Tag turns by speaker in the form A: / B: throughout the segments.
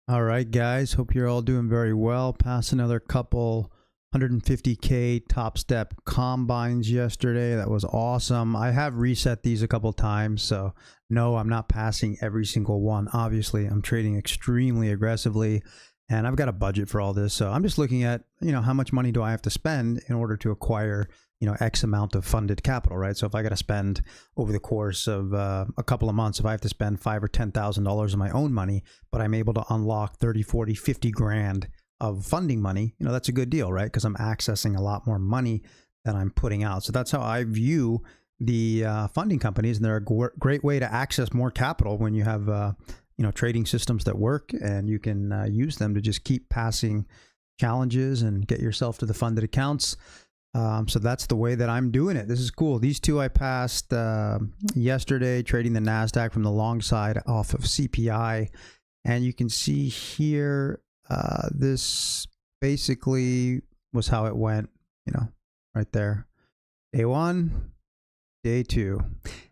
A: All right, guys. Hope you're all doing very well. Passed another couple 150K TopStep combines yesterday. That was awesome. I have reset these a couple times, so no, I'm not passing every single one. Obviously, I'm trading extremely aggressively, and I've got a budget for all this. So I'm just looking at, how much money do I have to spend in order to acquire, X amount of funded capital, right? So if I got to spend over the course of a couple of months, if I have to spend $5,000 or $10,000 of my own money, but I'm able to unlock 30, 40, 50 grand of funding money, that's a good deal, right? Because I'm accessing a lot more money than I'm putting out. So that's how I view the funding companies, and they're a great way to access more capital when you have trading systems that work, and you can use them to just keep passing challenges and get yourself to the funded accounts. So that's the way that I'm doing it. This is cool. These two I passed yesterday, trading the NASDAQ from the long side off of CPI. And you can see here, this basically was how it went, right there. Day one, day two.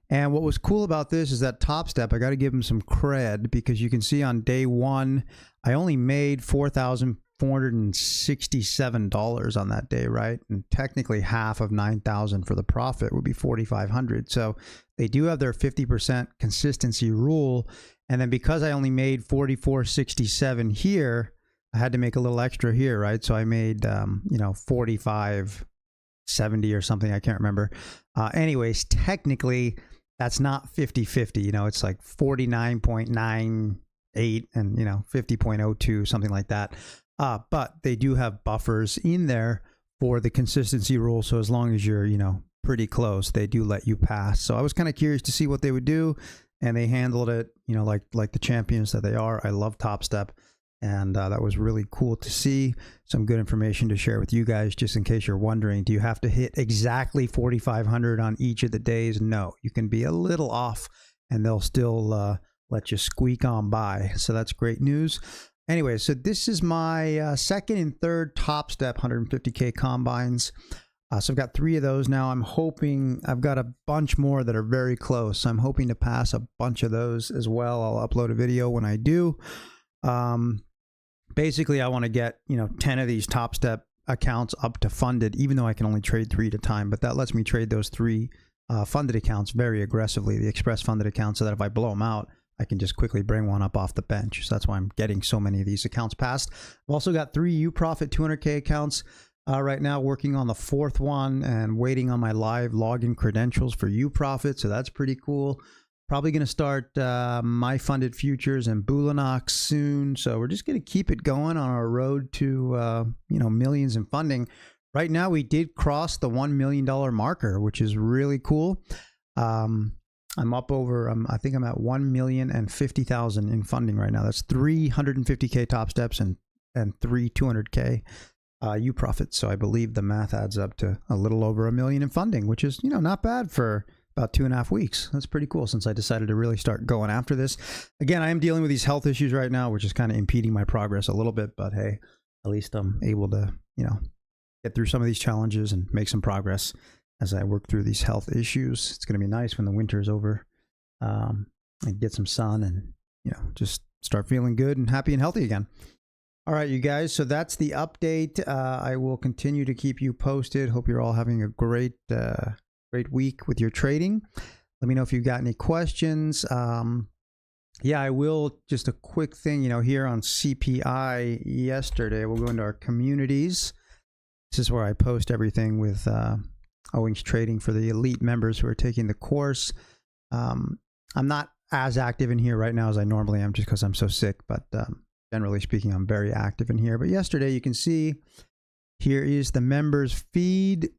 A: And what was cool about this is that TopStep, I got to give them some cred, because you can see on day one, I only made $4,467 on that day, right? And technically half of 9,000 for the profit would be 4,500. So they do have their 50% consistency rule. And then because I only made 4,467 here, I had to make a little extra here, right? So I made, 4,570 or something. I can't remember. Anyways, technically that's not 50-50, it's like 49.98 and, 50.02, something like that. But they do have buffers in there for the consistency rule. So as long as you're, pretty close, they do let you pass. So I was kind of curious to see what they would do, and they handled it, like the champions that they are. I love TopStep, and that was really cool to see. Some good information to share with you guys, just in case you're wondering, do you have to hit exactly 4,500 on each of the days? No, you can be a little off, and they'll still let you squeak on by. So that's great news. Anyway, so this is my second and third TopStep 150K combines. So I've got 3 of those now. I'm hoping, I've got a bunch more that are very close. So I'm hoping to pass a bunch of those as well. I'll upload a video when I do. Basically, I want to get, 10 of these TopStep accounts up to funded, even though I can only trade 3 at a time. But that lets me trade those 3 funded accounts very aggressively, the Express Funded Accounts, so that if I blow them out, I can just quickly bring one up off the bench. So that's why I'm getting so many of these accounts passed. I've also got 3 Uprofit 200K accounts right now, working on the 4th one and waiting on my live login credentials for Uprofit. So that's pretty cool. Probably going to start my funded futures and Bulanox soon. So we're just going to keep it going on our road to millions in funding. Right now, we did cross the $1 million marker, which is really cool. I'm up over, I think I'm at 1,050,000 in funding right now. That's 350K TopSteps and 3 200K Uprofits. So I believe the math adds up to a little over $1 million in funding, which is, not bad for about 2.5 weeks. That's pretty cool, since I decided to really start going after this. Again, I am dealing with these health issues right now, which is kind of impeding my progress a little bit, but hey, at least I'm able to, get through some of these challenges and make some progress as I work through these health issues. It's going to be nice when the winter is over, and get some sun and, just start feeling good and happy and healthy again. All right, you guys. So that's the update. I will continue to keep you posted. Hope you're all having a great week with your trading. Let me know if you've got any questions. Yeah, I will. Just a quick thing, here on CPI yesterday, we'll go into our communities. This is where I post everything with Owings Trading for the elite members who are taking the course. I'm not as active in here right now as I normally am, just because I'm so sick, but generally speaking, I'm very active in here. But yesterday, you can see here is the members feed.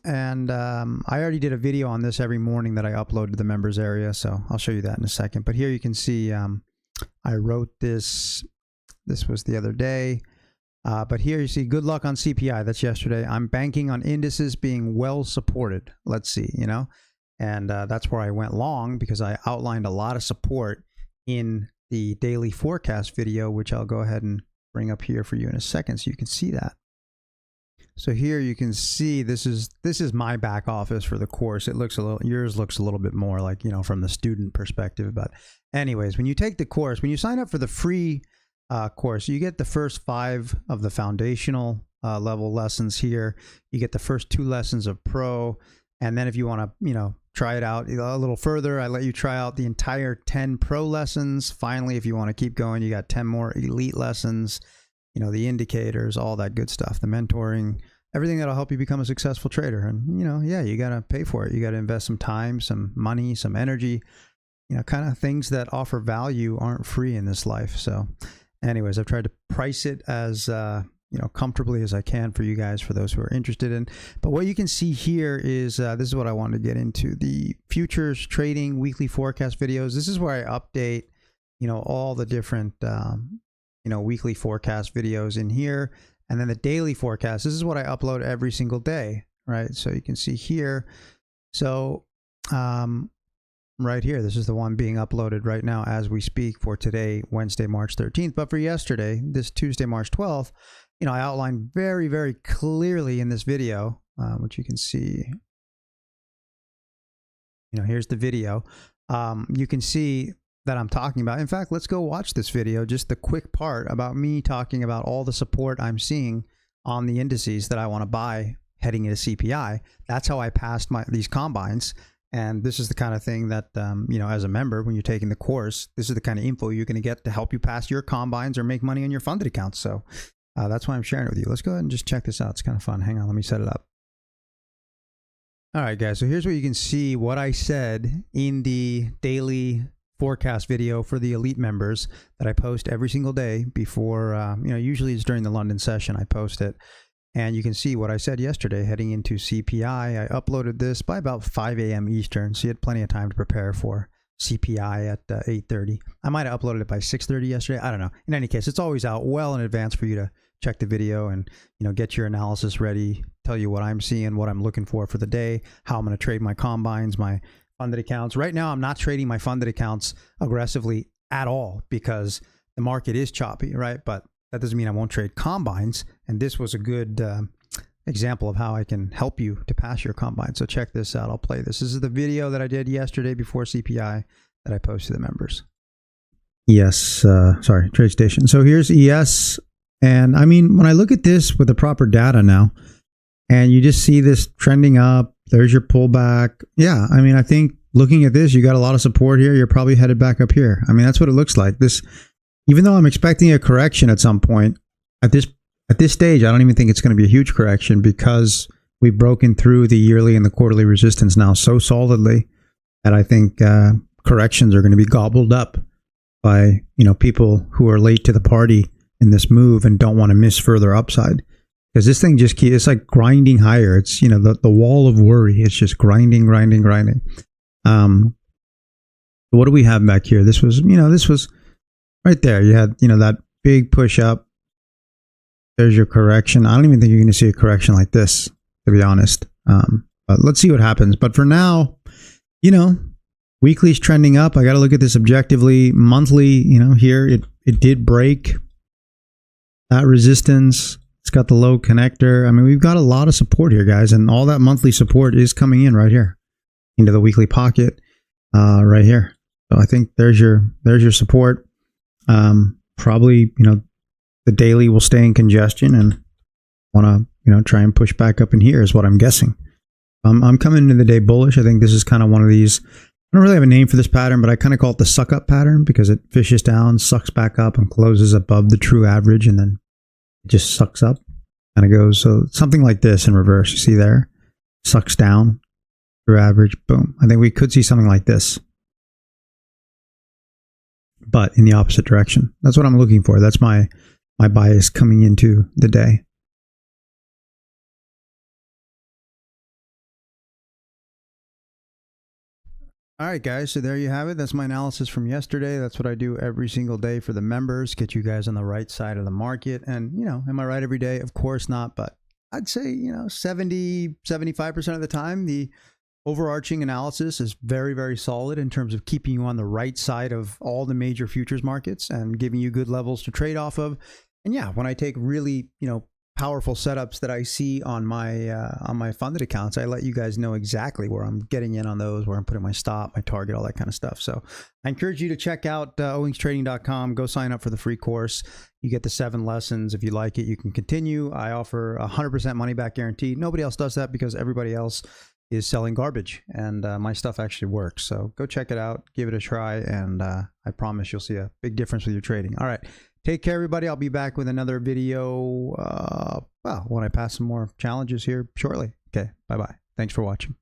A: And I already did a video on this every morning that I upload to the members area, so I'll show you that in a second. But here you can see I wrote this. This was the other day. But here you see good luck on CPI. That's yesterday. I'm banking on indices being well supported. Let's see, and that's where I went long, because I outlined a lot of support in the daily forecast video, which I'll go ahead and bring up here for you in a second so you can see that. So here you can see this is my back office for the course. It looks a little, yours looks a little bit more like, from the student perspective. But anyways, when you take the course, when you sign up for the free course. You get the first 5 of the foundational level lessons here. You get the first 2 lessons of pro. And then if you want to, try it out a little further, I let you try out the entire 10 pro lessons. Finally, if you want to keep going, you got 10 more elite lessons, the indicators, all that good stuff, the mentoring, everything that'll help you become a successful trader. And, you got to pay for it. You got to invest some time, some money, some energy, kind of things that offer value aren't free in this life. So anyways, I've tried to price it as, comfortably as I can for you guys, for those who are interested in. But what you can see here is, this is what I wanted to get into, the futures trading weekly forecast videos. This is where I update, all the different, weekly forecast videos in here. And then the daily forecast, this is what I upload every single day, right? So you can see here. So, right here, this is the one being uploaded right now as we speak for today, Wednesday, March 13th. But for yesterday, this Tuesday, March 12th, I outlined very, very clearly in this video, which you can see, here's the video. You can see that I'm talking about. In fact, let's go watch this video, just the quick part about me talking about all the support I'm seeing on the indices that I want to buy heading into CPI. That's how I passed these combines. And this is the kind of thing that, as a member, when you're taking the course, this is the kind of info you're going to get to help you pass your combines or make money on your funded accounts. So that's why I'm sharing it with you. Let's go ahead and just check this out. It's kind of fun. Hang on, let me set it up. All right, guys. So here's where you can see what I said in the daily forecast video for the elite members that I post every single day before, usually it's during the London session I post it. And you can see what I said yesterday heading into CPI. I uploaded this by about 5 a.m. Eastern, so you had plenty of time to prepare for CPI at 8:30. I might have uploaded it by 6:30 yesterday. I don't know. In any case, it's always out well in advance for you to check the video and get your analysis ready, tell you what I'm seeing, what I'm looking for the day, how I'm going to trade my combines, my funded accounts. Right now, I'm not trading my funded accounts aggressively at all because the market is choppy, right? But that doesn't mean I won't trade combines. And this was a good example of how I can help you to pass your combine. So check this out. I'll play this. This is the video that I did yesterday before CPI that I posted to the members. TradeStation. So here's ES. And I mean, when I look at this with the proper data now, and you just see this trending up, there's your pullback. Yeah, I mean, I think looking at this, you got a lot of support here. You're probably headed back up here. I mean, that's what it looks like. This, even though I'm expecting a correction at some point, at this stage, I don't even think it's going to be a huge correction because we've broken through the yearly and the quarterly resistance now so solidly that I think corrections are going to be gobbled up by people who are late to the party in this move and don't want to miss further upside. Because this thing just it's like grinding higher. It's the wall of worry. It's just grinding. What do we have back here? This was right there. You had that big push up. There's your correction. I don't even think you're going to see a correction like this, to be honest. But let's see what happens. But for now, weekly's trending up. I got to look at this objectively. Monthly, here it did break that resistance. It's got the low connector. I mean, we've got a lot of support here, guys, and all that monthly support is coming in right here into the weekly pocket right here. So I think there's your support. Probably, the daily will stay in congestion and want to, try and push back up in here is what I'm guessing. I'm coming into the day bullish. I think this is kind of one of these, I don't really have a name for this pattern, but I kind of call it the suck up pattern because it fishes down, sucks back up and closes above the true average. And then it just sucks up, kind of goes. So something like this in reverse, you see there, sucks down, true average, boom. I think we could see something like this, but in the opposite direction. That's what I'm looking for. That's my bias coming into the day. All right, guys, so there you have it. That's my analysis from yesterday. That's what I do every single day for the members, get you guys on the right side of the market. And, am I right every day? Of course not. But I'd say, 70, 75% of the time, the overarching analysis is very, very solid in terms of keeping you on the right side of all the major futures markets and giving you good levels to trade off of. And yeah, when I take really, powerful setups that I see on my funded accounts, I let you guys know exactly where I'm getting in on those, where I'm putting my stop, my target, all that kind of stuff. So I encourage you to check out owingstrading.com. Go sign up for the free course. You get the 7 lessons. If you like it, you can continue. I offer 100% money back guarantee. Nobody else does that because everybody else is selling garbage, and my stuff actually works. So go check it out, give it a try, and I promise you'll see a big difference with your trading. All right. Take care, everybody. I'll be back with another video, well, when I pass some more challenges here shortly. Okay, bye-bye. Thanks for watching.